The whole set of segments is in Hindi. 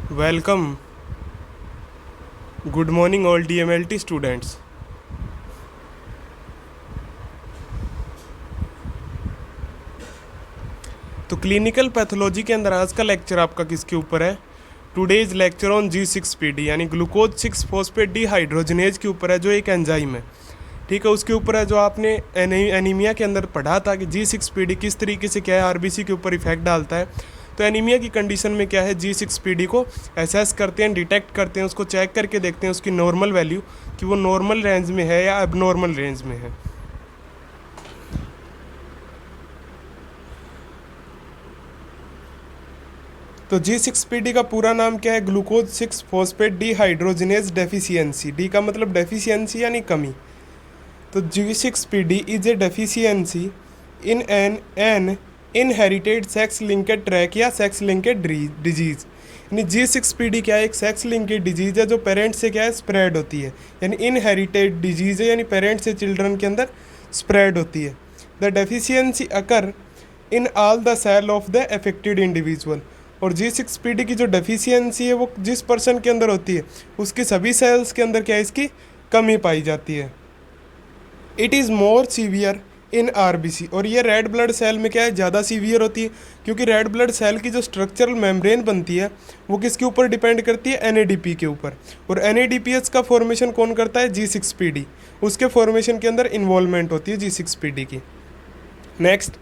Welcome. Good morning, all DMLT students. तो क्लिनिकल पैथोलॉजी के अंदर आज का लेक्चर आपका किसके ऊपर है? टुडेज लेक्चर ऑन G6PD यानी ग्लूकोज 6 फॉस्फेट डिहाइड्रोजनेज के ऊपर है, जो एक एंजाइम है। ठीक है, उसके ऊपर है जो आपने एनीमिया के अंदर पढ़ा था कि G6PD किस तरीके से क्या है आरबीसी के ऊपर इफेक्ट डालता है। तो एनीमिया की कंडीशन में क्या है, G6PD को एसेस करते हैं, डिटेक्ट करते हैं, उसको चेक करके देखते हैं उसकी नॉर्मल वैल्यू कि वो नॉर्मल रेंज में है या एबनॉर्मल रेंज में है। तो G6PD का पूरा नाम क्या है? Glucose 6 phosphate dehydrogenase deficiency. D का मतलब डेफिशिएंसी यानी कमी। तो G6PD is a deficiency in an inherited sex linked track या सेक्स लिंकेड डिजीज। यानी G6PD क्या है? एक सेक्स लिंकेड डिजीज है जो पेरेंट से क्या है स्प्रेड होती है, यानी इनहेरिटेड डिजीज है, यानी पेरेंट से चिल्ड्रन के अंदर स्प्रेड होती है। The deficiency occur in all the cell of the affected individual. और G6PD की जो डेफिशिएंसी है वो जिस पर्सन के अंदर होती है उसकी सभी सेल्स के अंदर क्या है इसकी कमी पाई जाती है। It is more severe in RBC. और ये रेड ब्लड सेल में क्या है ज़्यादा सीवियर होती है, क्योंकि रेड ब्लड सेल की जो स्ट्रक्चरल मेम्ब्रेन बनती है वो किसके ऊपर डिपेंड करती है? एनएडीपी के ऊपर। और एनएडीपीएस का फॉर्मेशन कौन करता है? G6PD। उसके फॉर्मेशन के अंदर इन्वॉल्वमेंट होती है G6PD की। Next,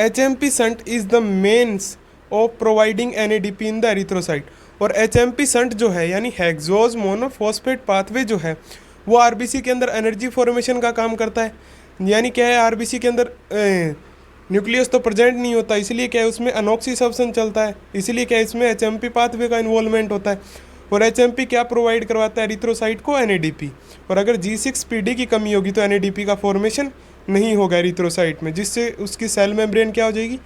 HMP shunt is the means of providing NADP in the erythrocyte. और HMP शंट जो है यानी हेक्सोज मोनोफॉस्फेट पाथवे जो है वो आरबीसी के अंदर एनर्जी फॉर्मेशन का काम करता है। यानी क्या है, आरबीसी के अंदर न्यूक्लियस तो प्रेजेंट नहीं होता, इसलिए क्या है उसमें अनॉक्सी सब्सटेंस चलता है, इसलिए क्या है इसमें HMP पाथवे का इन्वॉल्वमेंट होता है। और HMP क्या प्रोवाइड करवाता है एरिथ्रोसाइट को? NADP। और अगर G6PD की कमी होगी तो NADP का फॉर्मेशन नहीं होगा एरिथ्रोसाइट में, जिससे उसकी सेल मेम्ब्रेन क्या हो जाएगी?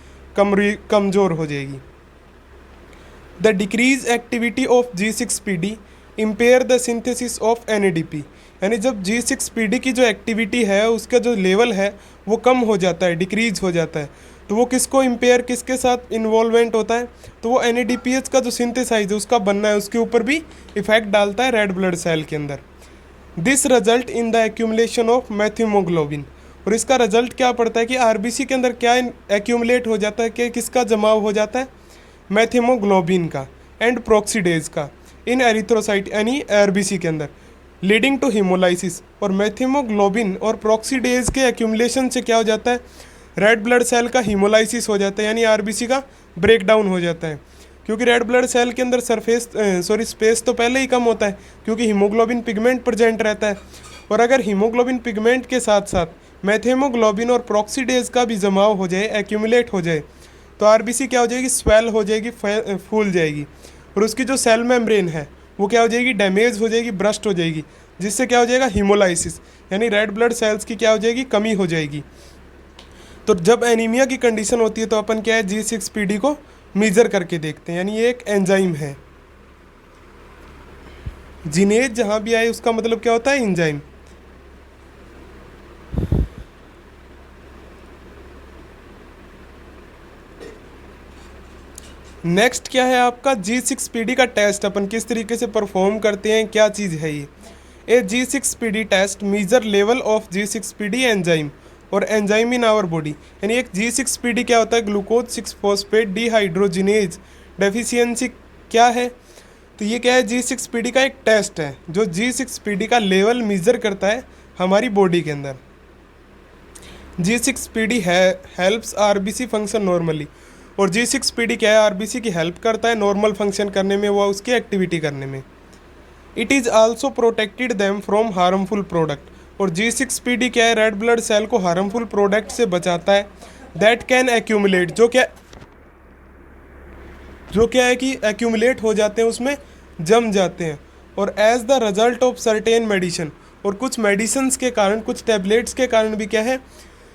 कमज़ोर हो जाएगी। The decrease activity of G6PD impair the synthesis of NADP। यानी जब G6PD की जो एक्टिविटी है उसका जो लेवल है वो कम हो जाता है, डिक्रीज हो जाता है, तो वो किसको इम्पेयर, किसके साथ इन्वॉल्वमेंट होता है? तो वो NADPH का जो सिंथेसाइज है उसका बनना है उसके ऊपर भी इफेक्ट डालता है रेड ब्लड सेल के अंदर। This result in the accumulation of methaemoglobin. और इसका रिजल्ट क्या पड़ता है कि आरबीसी के अंदर क्या एक्यूमुलेट हो जाता है, कि किसका जमाव हो जाता है? मैथियोमोग्लोबिन का एंड प्रोक्सीडेज का इन एरिथ्रोसाइट यानी आरबीसी के अंदर, लीडिंग टू हीमोलाइसिस। और मैथियोमोग्लोबिन और प्रोक्सीडेज के एक्यूमुलेशन से क्या हो जाता है? रेड ब्लड सेल का हीमोलाइसिस हो जाता है, यानी आरबीसी का ब्रेक डाउन हो जाता है। क्योंकि रेड ब्लड सेल के अंदर स्पेस तो पहले ही कम होता है, क्योंकि हीमोग्लोबिन पिगमेंट प्रेजेंट रहता है। और अगर हीमोग्लोबिन पिगमेंट के साथ साथ मैथियोमोग्लोबिन और प्रोक्सीडेज का भी जमाव हो जाए, एक्यूमुलेट हो जाए, तो आरबीसी क्या हो जाएगी? स्वेल हो जाएगी, फूल जाएगी। और उसकी जो सेल मेम्ब्रेन है वो क्या हो जाएगी? डैमेज हो जाएगी, ब्रस्ट हो जाएगी, जिससे क्या हो जाएगा? हीमोलाइसिस, यानी रेड ब्लड सेल्स की क्या हो जाएगी? कमी हो जाएगी। तो जब एनीमिया की कंडीशन होती है तो अपन क्या है G6PD को मेजर करके देखते हैं, यानी ये एक एंजाइम है। जिनेज जहाँ भी आए उसका मतलब क्या होता है? एंजाइम। नेक्स्ट क्या है आपका? G6PD का टेस्ट अपन किस तरीके से परफॉर्म करते हैं, क्या चीज़ है ये? A G6PD test measure level of G6PD enzyme और एंजाइम इन आवर बॉडी। यानी एक G6PD क्या होता है? ग्लूकोज 6 फॉस्फेट डिहाइड्रोजिनेज डेफिशिएंसी क्या है? तो ये क्या है? G6PD का एक टेस्ट है जो G6PD का लेवल मेजर करता है हमारी बॉडी के अंदर। G6PD है हेल्प्स आरबीसी फंक्शन नॉर्मली। और G6PD क्या है? आरबीसी की हेल्प करता है नॉर्मल फंक्शन करने में, वो उसकी एक्टिविटी करने में। It is also protected them from harmful product. और G6PD क्या है? रेड ब्लड सेल को हार्मफुल प्रोडक्ट से बचाता है। दैट कैन एक्यूमुलेट, जो क्या है कि एक्यूमुलेट हो जाते हैं, उसमें जम जाते हैं। और as the result of certain medicine, और कुछ मेडिसिन के कारण, कुछ टैबलेट्स के कारण भी क्या है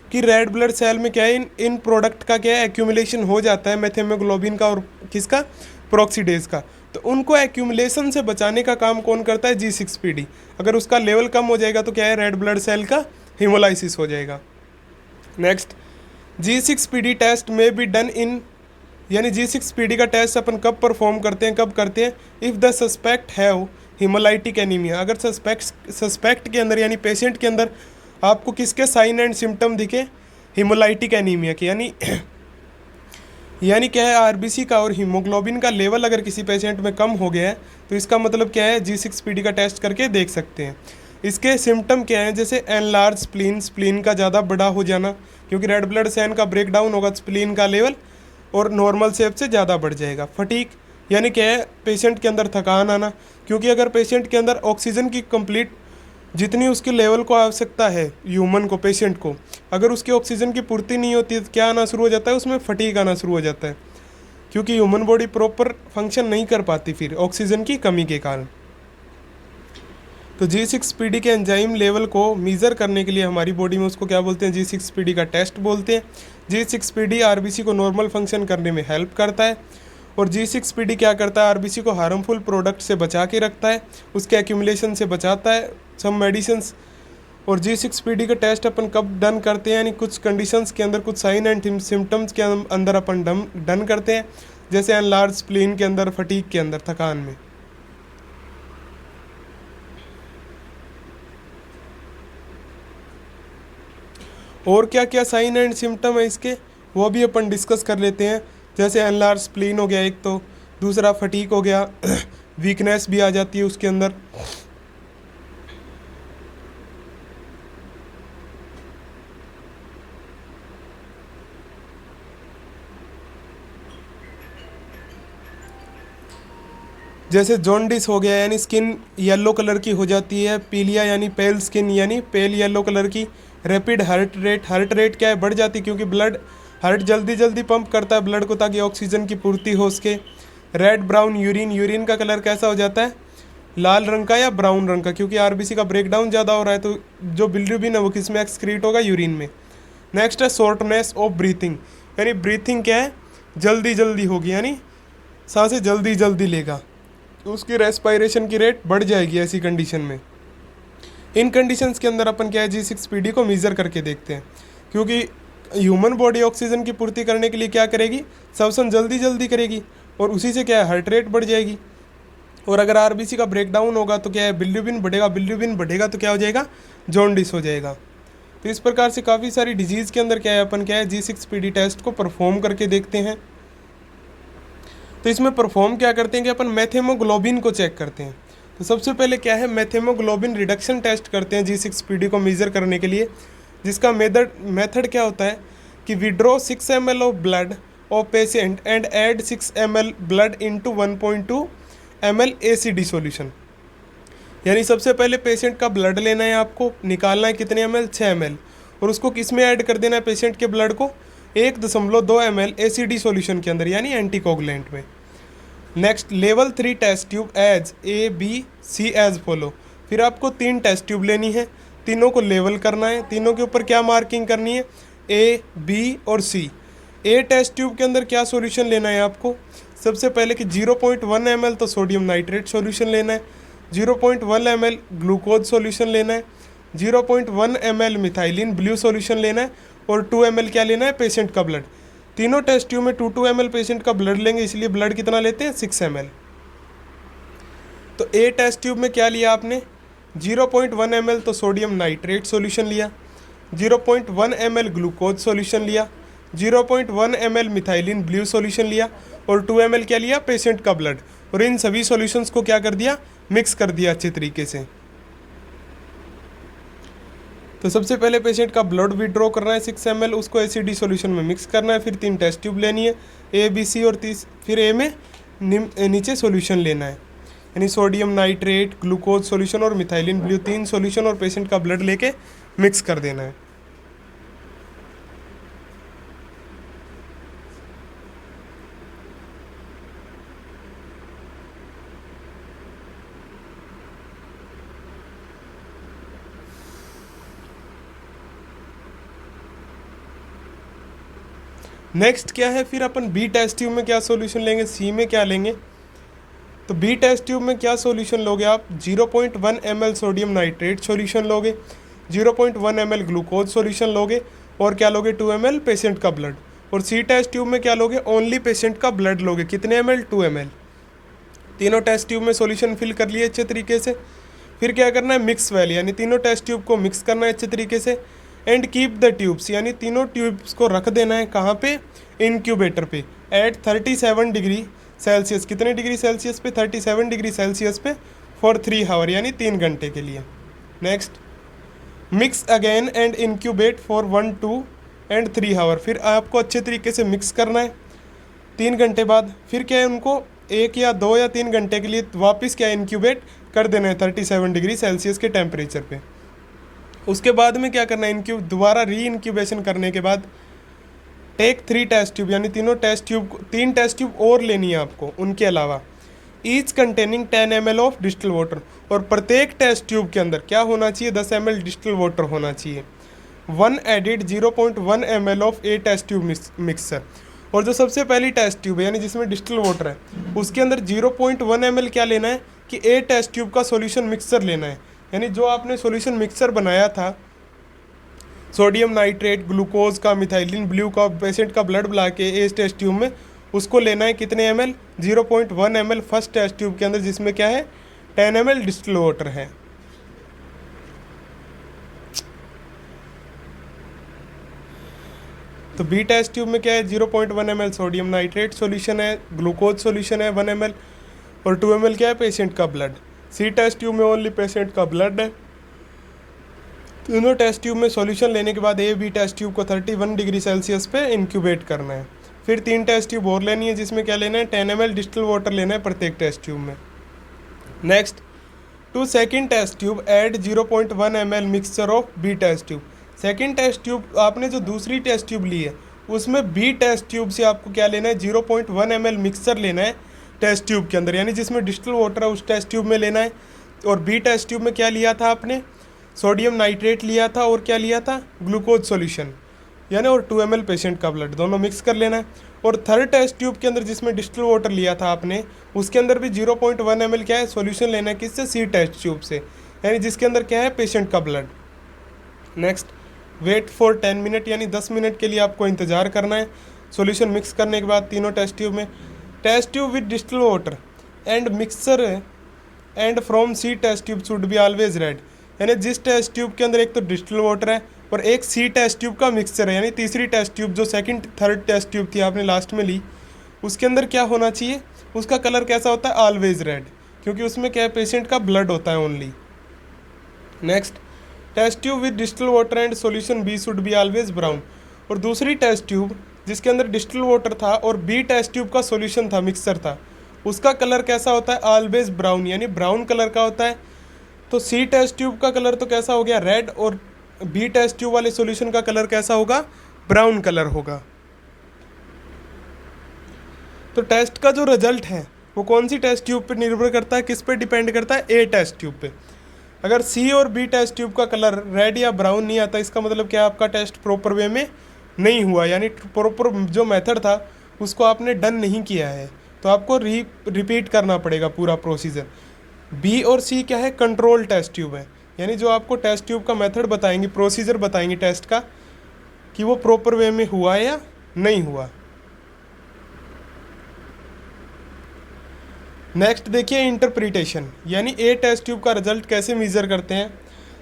कि रेड ब्लड सेल में क्या है इन प्रोडक्ट का क्या है एक्यूमुलेशन हो जाता है, मैथियोमोग्लोबिन का और किसका? प्रोक्सीडेज का। तो उनको एक्यूमुलेशन से बचाने का काम कौन करता है? G6PD। अगर उसका लेवल कम हो जाएगा तो क्या है? रेड ब्लड सेल का हीमोलाइसिस हो जाएगा। नेक्स्ट, G6PD टेस्ट में बी डन इन यानी G6PD का टेस्ट अपन कब परफॉर्म करते हैं, कब करते हैं? If the suspect have haemolytic anaemia, अगर सस्पेक्ट के अंदर यानी पेशेंट के अंदर आपको किसके साइन एंड सिम्टम दिखे? हिमोलाइटिक एनीमिया के। यानी क्या है, आरबीसी का और हीमोग्लोबिन का लेवल अगर किसी पेशेंट में कम हो गया है तो इसका मतलब क्या है, G6PD का टेस्ट करके देख सकते हैं। इसके सिम्टम क्या हैं? जैसे एनलार्ज स्प्लीन, स्प्लीन का ज़्यादा बड़ा हो जाना, क्योंकि रेड ब्लड सेल का ब्रेकडाउन होगा स्प्लीन का लेवल और नॉर्मल शेप से ज़्यादा बढ़ जाएगा। फटीक यानी क्या है, पेशेंट के अंदर थकान आना, क्योंकि अगर पेशेंट के अंदर ऑक्सीजन की कंप्लीट जितनी उसके लेवल को आवश्यकता है ह्यूमन को, पेशेंट को, अगर उसकी ऑक्सीजन की पूर्ति नहीं होती तो क्या आना शुरू हो जाता है? उसमें फटीक आना शुरू हो जाता है, क्योंकि ह्यूमन बॉडी प्रॉपर फंक्शन नहीं कर पाती फिर ऑक्सीजन की कमी के कारण। तो G6PD के एंजाइम लेवल को मीज़र करने के लिए हमारी बॉडी में उसको क्या बोलते हैं? G6PD का टेस्ट बोलते हैं। G6PD आरबीसी को नॉर्मल फंक्शन करने में हेल्प करता है, और G6PD क्या करता है? आरबीसी को हार्मफुल प्रोडक्ट से बचा के रखता है, उसके एक्यूमुलेशन से बचाता है, सब मेडिसिन्स। और G6PD का टेस्ट अपन कब डन करते हैं? यानी कुछ कंडीशंस के अंदर, कुछ साइन एंड सिम्टम्स के अंदर अपन डन करते हैं, जैसे एनलार्ज स्प्लीन के अंदर, फटीक के अंदर, थकान में। और क्या क्या साइन एंड सिम्टम है इसके, वो भी अपन डिस्कस कर लेते हैं। जैसे एनलार्ज स्प्लीन हो गया एक, तो दूसरा फटीक हो गया, वीकनेस भी आ जाती है उसके अंदर। जैसे जॉन्डिस हो गया, यानी स्किन येलो कलर की हो जाती है। पीलिया यानी पेल स्किन, यानी पेल येलो कलर की। रैपिड हार्ट रेट क्या है? बढ़ जाती, क्योंकि ब्लड हार्ट जल्दी जल्दी पंप करता है ब्लड को ताकि ऑक्सीजन की पूर्ति हो उसके। रेड ब्राउन यूरिन, यूरिन का कलर कैसा हो जाता है? लाल रंग का या ब्राउन रंग का, क्योंकि आरबीसी का ब्रेकडाउन ज़्यादा हो रहा है, तो जो बिलिरुबिन है वो किस में एक्सक्रीट होगा? यूरिन में। नेक्स्ट है शॉर्टनेस ऑफ ब्रीथिंग, यानी ब्रीथिंग क्या है? जल्दी जल्दी होगी, यानी सांसें जल्दी जल्दी लेगा, तो उसकी रेस्पायरेशन की रेट बढ़ जाएगी ऐसी कंडीशन में। इन कंडीशंस के अंदर अपन क्या है, G6PD को मीज़र करके देखते हैं, क्योंकि ह्यूमन बॉडी ऑक्सीजन की पूर्ति करने के लिए क्या करेगी? श्वसन जल्दी जल्दी करेगी, और उसी से क्या है, हार्ट रेट बढ़ जाएगी। और अगर आरबीसी का ब्रेकडाउन होगा तो क्या है, बिलिरुबिन बढ़ेगा, बिलिरुबिन बढ़ेगा तो क्या हो जाएगा? जॉन्डिस हो जाएगा। तो इस प्रकार से काफ़ी सारी डिजीज़ के अंदर क्या है, अपन क्या है, G6PD टेस्ट को परफॉर्म करके देखते हैं। तो इसमें परफॉर्म क्या करते हैं कि अपन मेथेमोग्लोबिन को चेक करते हैं। तो सबसे पहले क्या है, मेथेमोग्लोबिन रिडक्शन टेस्ट करते हैं G6PD को मेज़र करने के लिए, जिसका मेथड क्या होता है कि withdraw 6 ml of blood of patient and add 6 ml blood into 1.2 ml ACD solution. यानी सबसे पहले पेशेंट का ब्लड लेना है, आपको निकालना है कितने ml? 6 ml, और उसको किस में ऐड कर देना है? पेशेंट के ब्लड को 1.2 ml ACD सॉल्यूशन के अंदर, यानी एंटीकोगुलेंट में। नेक्स्ट, लेवल 3 test tube as ABC as follow. फिर आपको 3 टेस्ट ट्यूब लेनी है, तीनों को लेवल करना है, तीनों के ऊपर क्या मार्किंग करनी है? A, B और C। A टेस्ट ट्यूब के अंदर क्या सॉल्यूशन लेना है आपको? सबसे पहले कि 0.1 ml तो सोडियम नाइट्रेट सॉल्यूशन लेना है, 0.1 ml ग्लूकोज सॉल्यूशन लेना है, 0.1 ml मिथाइलिन ब्लू सॉल्यूशन लेना है, और 2 ml क्या लेना है? पेशेंट का ब्लड। तीनों टेस्ट ट्यूब में 2 ml पेशेंट का ब्लड लेंगे, इसलिए ब्लड कितना लेते हैं? 6 ml। तो A टेस्ट ट्यूब में क्या लिया आपने? 0.1 ml तो सोडियम नाइट्रेट सॉल्यूशन लिया, 0.1 ml ग्लूकोज सॉल्यूशन लिया, 0.1 ml मिथाइलिन ब्लू सॉल्यूशन लिया, और 2 ml क्या लिया? पेशेंट का ब्लड। और इन सभी सॉल्यूशंस को क्या कर दिया? मिक्स कर दिया अच्छे तरीके से। तो सबसे पहले पेशेंट का ब्लड विड्रॉ करना है 6 ml, उसको एसिडी सॉल्यूशन में मिक्स करना है, फिर 3 टेस्ट ट्यूब लेनी है, A, B, C, और फिर A में नीचे सॉल्यूशन लेना है, यानी सोडियम नाइट्रेट, ग्लूकोज सॉल्यूशन और मिथाइलिन ब्लू, 3 सॉल्यूशन, और पेशेंट का ब्लड लेके मिक्स कर देना है। नेक्स्ट क्या है, फिर अपन बी टेस्ट ट्यूब में क्या सॉल्यूशन लेंगे, सी में क्या लेंगे? तो बी टेस्ट ट्यूब में क्या सॉल्यूशन लोगे आप? 0.1 ml सोडियम नाइट्रेट सॉल्यूशन लोगे, 0.1 ml ग्लूकोज सॉल्यूशन लोगे, और क्या लोगे? 2 ml पेशेंट का ब्लड। और सी टेस्ट ट्यूब में क्या लोगे, ओनली पेशेंट का ब्लड लोगे। कितने ml, 2 ml। तीनों टेस्ट ट्यूब में सॉल्यूशन फिल कर लिए अच्छे तरीके से। फिर क्या करना है, मिक्स वेल यानी तीनों टेस्ट ट्यूब को मिक्स करना है अच्छे तरीके से। एंड कीप द ट्यूब्स यानी तीनों ट्यूब्स को रख देना है कहाँ पे, इनक्यूबेटर पे एट 37 डिग्री सेल्सियस। कितने डिग्री सेल्सियस पे, 37 डिग्री सेल्सियस पे फॉर 3 आवर यानी 3 घंटे के लिए। Next, mix again and incubate for 1, 2 and 3 hour. फिर आपको अच्छे तरीके से मिक्स करना है 3 घंटे बाद। फिर क्या है, उनको 1 या 2 या 3 घंटे के लिए वापस क्या इनक्यूबेट कर देना है 37 डिग्री सेल्सियस के टेम्परेचर पे। उसके बाद में क्या करना है, दोबारा री इनक्यूबेशन करने के बाद टेक 3 टेस्ट ट्यूब यानी तीन टेस्ट ट्यूब और लेनी है आपको उनके अलावा। Each containing 10 ml of distil water, और प्रत्येक टेस्ट ट्यूब के अंदर क्या होना चाहिए, 10 ml डिस्टिल वाटर होना चाहिए। 1 added 0.1 ml of A test tube mixture. और जो सबसे पहली टेस्ट ट्यूब है यानी जिसमें डिस्टिल वाटर है, उसके अंदर 0.1 ml क्या लेना है कि ए टेस्ट ट्यूब का सॉल्यूशन मिक्सर लेना है। यानी जो आपने सॉल्यूशन मिक्सर बनाया था सोडियम नाइट्रेट, ग्लूकोज का, मिथाइलिन ब्लू का, पेशेंट का ब्लड मिला के इस टेस्ट ट्यूब में, उसको लेना है कितने ml, 0.1 ml first test tube के अंदर जिसमें क्या है 10 ml डिस्टिल वाटर है। तो बी टेस्ट ट्यूब में क्या है, 0.1 ml सोडियम नाइट्रेट सॉल्यूशन है, ग्लूकोज सॉल्यूशन है 1 ml, और 2 ml क्या है पेशेंट का ब्लड। सी टेस्ट ट्यूब में ओनली पेशेंट का ब्लड है। तीनों टेस्ट ट्यूब में सॉल्यूशन लेने के बाद ए बी टेस्ट ट्यूब को 31 डिग्री सेल्सियस पे इंक्यूबेट करना है। फिर 3 टेस्ट ट्यूब और लेनी है जिसमें क्या लेना है 10 ml डिस्टिल वाटर लेना है प्रत्येक टेस्ट ट्यूब में। Next, to second test tube add 0.1 ml mixture of B test tube. Second test tube आपने जो दूसरी टेस्ट ट्यूब ली है उसमें बी टेस्ट ट्यूब से आपको क्या लेना है 0.1 ml मिक्सचर लेना है टेस्ट ट्यूब के अंदर, यानी जिसमें डिस्टिल वाटर है उस टेस्ट ट्यूब में लेना है। और बी टेस्ट ट्यूब में क्या लिया था आपने, सोडियम नाइट्रेट लिया था और क्या लिया था ग्लूकोज सॉल्यूशन यानी, और 2 ml पेशेंट का ब्लड, दोनों मिक्स कर लेना है। और थर्ड टेस्ट ट्यूब के अंदर जिसमें डिस्टिल वाटर लिया था आपने उसके अंदर भी 0.1 ml क्या है सॉल्यूशन लेना है, किससे, सी टेस्ट ट्यूब से, यानी जिसके अंदर क्या है पेशेंट का blood. Next, wait for 10 minute यानी 10 मिनट के लिए आपको इंतज़ार करना है सॉल्यूशन मिक्स करने के बाद तीनों टेस्ट ट्यूब में। Test tube with distil water and mixture and from C test tube should be always red, यानी जिस टेस्ट ट्यूब के अंदर एक तो डिस्टिल वाटर है और एक सी टेस्ट ट्यूब का मिक्सचर है, यानी तीसरी टेस्ट ट्यूब जो सेकंड थर्ड टेस्ट ट्यूब थी आपने लास्ट में ली, उसके अंदर क्या होना चाहिए, उसका कलर कैसा होता है, ऑलवेज रेड, क्योंकि उसमें क्या है पेशेंट का ब्लड होता है only. Next, test tube with distil water and solution B should be always brown, और दूसरी टेस्ट ट्यूब जिसके अंदर डिस्टिल वाटर था और बी टेस्ट ट्यूब का सॉल्यूशन था, मिक्सचर था, उसका कलर कैसा होता है, ऑलवेज ब्राउन, यानी ब्राउन कलर का होता है। तो सी टेस्ट ट्यूब का कलर तो कैसा हो गया, रेड, और बी टेस्ट ट्यूब वाले सॉल्यूशन का कलर कैसा होगा, ब्राउन कलर होगा। तो टेस्ट का जो रिजल्ट है वो कौन सी टेस्ट ट्यूब पे निर्भर करता है, किस पे डिपेंड करता है, ए टेस्ट ट्यूब पे। अगर सी और बी टेस्ट ट्यूब का कलर रेड या ब्राउन नहीं आता, इसका मतलब क्या, आपका टेस्ट प्रॉपर वे में नहीं हुआ, यानी प्रॉपर जो मेथड था उसको आपने डन नहीं किया है, तो आपको रिपीट करना पड़ेगा पूरा प्रोसीजर। बी और सी क्या है, कंट्रोल टेस्ट ट्यूब है, यानी जो आपको टेस्ट ट्यूब का मेथड बताएंगे, प्रोसीजर बताएंगे टेस्ट का कि वो प्रॉपर वे में हुआ है या नहीं हुआ। नेक्स्ट देखिए इंटरप्रिटेशन, यानी ए टेस्ट ट्यूब का रिजल्ट कैसे मेजर करते हैं।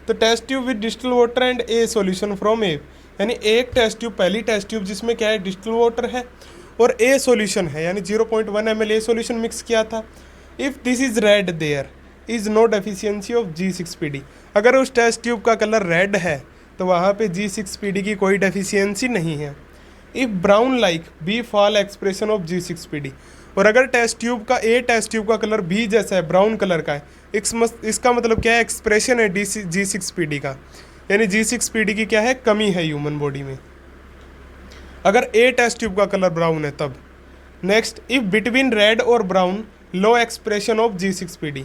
तो test tube with distil water and a solution from A, यानी एक टेस्ट ट्यूब, पहली टेस्ट ट्यूब जिसमें क्या है डिस्टिल वाटर है और ए सॉल्यूशन है, यानी 0.1 ml ए सॉल्यूशन मिक्स किया था। If this is red there is no deficiency of G6PD, अगर उस टेस्ट ट्यूब का कलर रेड है तो वहाँ पे G6PD की कोई डेफिशिएंसी नहीं है। If brown like B fall expression of G6PD, और अगर टेस्ट ट्यूब का ए टेस्ट ट्यूब का कलर बी जैसा है, ब्राउन कलर का है, इसका मतलब क्या है, एक्सप्रेशन है G6PD का, यानी G6PD की क्या है, कमी है ह्यूमन बॉडी में, अगर ए टेस्ट ट्यूब का कलर ब्राउन है तब। नेक्स्ट, इफ़ बिटवीन रेड और brown low expression of G6PD,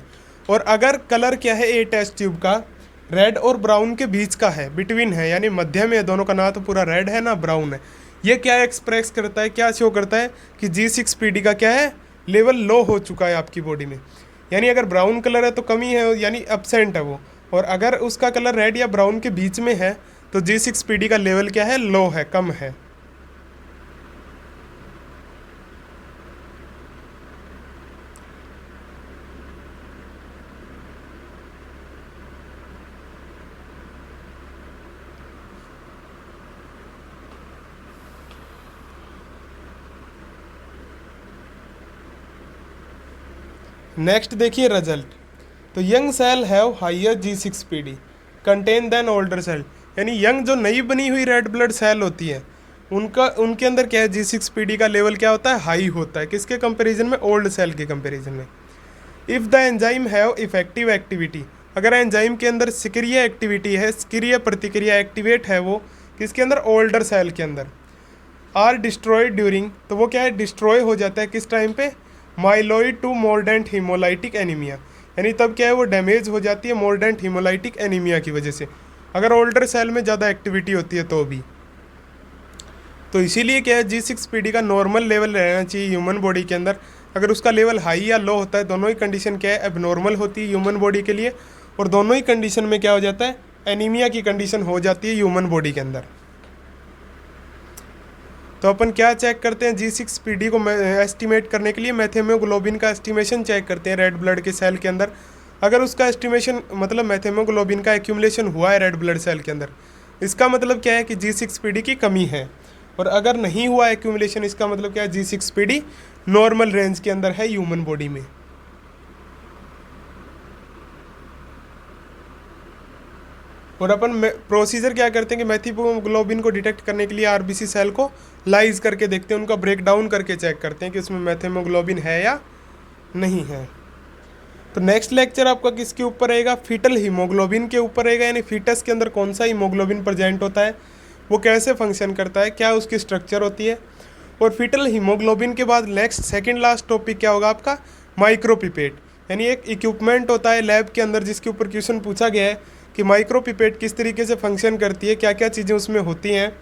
और अगर कलर क्या है ए टेस्ट ट्यूब का रेड और ब्राउन के बीच का है, बिटवीन है, यानी मध्य में है दोनों का, ना तो पूरा रेड है ना ब्राउन है, ये क्या एक्सप्रेस करता है, क्या शो करता है कि G6PD का क्या है, लेवल लो हो चुका है आपकी बॉडी में। यानी अगर ब्राउन कलर है तो कमी है, यानी एब्सेंट है वो, और अगर उसका कलर रेड या ब्राउन के बीच में है तो G6PD का लेवल क्या है, लो है, कम है। नेक्स्ट देखिए रिजल्ट। तो young cell have higher G6PD content than older cell, यानी यंग जो नई बनी हुई रेड ब्लड सेल होती है उनके अंदर क्या है, G6PD का लेवल क्या होता है, हाई होता है। किसके कंपैरिजन में, ओल्ड सेल के कंपैरिजन में। If the enzyme have effective activity, अगर एंजाइम के अंदर सक्रिय एक्टिविटी है, सक्रिय प्रतिक्रिया एक्टिवेट है वो किसके अंदर, ओल्डर सेल के अंदर। आर डिस्ट्रॉयड ड्यूरिंग, तो वो क्या है, डिस्ट्रॉय हो जाता है किस टाइम पे, mild to moderate haemolytic anaemia, यानी तब क्या है वो डैमेज हो जाती है मोर्डेंट हीमोलाइटिक एनीमिया की वजह से, अगर ओल्डर सेल में ज़्यादा एक्टिविटी होती है तो भी। तो इसीलिए क्या है, G6PD का नॉर्मल लेवल रहना चाहिए ह्यूमन बॉडी के अंदर। अगर उसका लेवल हाई या लो होता है, दोनों ही कंडीशन क्या है, एबनॉर्मल होती है ह्यूमन बॉडी के लिए, और दोनों ही कंडीशन में क्या हो जाता है, एनीमिया की कंडीशन हो जाती है ह्यूमन बॉडी के अंदर। तो अपन क्या चेक करते हैं, G6PD को एस्टिमेट करने के लिए मेथेमोग्लोबिन का एस्टिमेशन चेक करते हैं रेड ब्लड के सेल के अंदर। अगर उसका एस्टिमेशन मतलब मेथेमोग्लोबिन का एक्यूमुलेशन हुआ है रेड ब्लड सेल के अंदर, इसका मतलब क्या है कि G6PD की कमी है। और अगर नहीं हुआ एक्यूमुलेशन, इसका मतलब क्या है, G6PD नॉर्मल रेंज के अंदर है ह्यूमन बॉडी में। और अपन प्रोसीजर क्या करते हैं कि मेथेमोग्लोबिन को डिटेक्ट करने के लिए आरबीसी सेल को लाइज करके देखते हैं, उनका ब्रेक डाउन करके चेक करते हैं कि उसमें मेथेमोग्लोबिन है या नहीं है। तो नेक्स्ट लेक्चर आपका किसके ऊपर रहेगा, फीटल हीमोग्लोबिन के ऊपर रहेगा, यानी फीटस के अंदर कौन सा हीमोग्लोबिन प्रेजेंट होता है, वो कैसे फंक्शन करता है, क्या उसकी स्ट्रक्चर होती है। और फीटल हीमोग्लोबिन के बाद नेक्स्ट सेकंड लास्ट टॉपिक क्या होगा आपका, माइक्रोपिपेट, यानी एक इक्विपमेंट होता है लैब के अंदर जिसके ऊपर क्वेश्चन पूछा गया है कि माइक्रोपिपेट किस तरीके से फंक्शन करती है, क्या क्या चीज़ें उसमें होती हैं।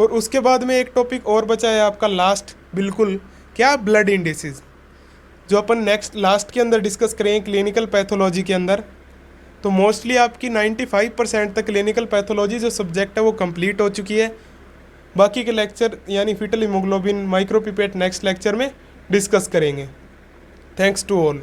और उसके बाद में एक टॉपिक और बचा है आपका लास्ट, बिल्कुल क्या, ब्लड इंडिसेस, जो अपन नेक्स्ट लास्ट के अंदर डिस्कस करेंगे क्लिनिकल पैथोलॉजी के अंदर। तो मोस्टली आपकी 95% तक क्लिनिकल पैथोलॉजी जो सब्जेक्ट है वो कंप्लीट हो चुकी है। बाकी के लेक्चर यानी foetal haemoglobin, micropipette next lecture में डिस्कस करेंगे। Thanks to all.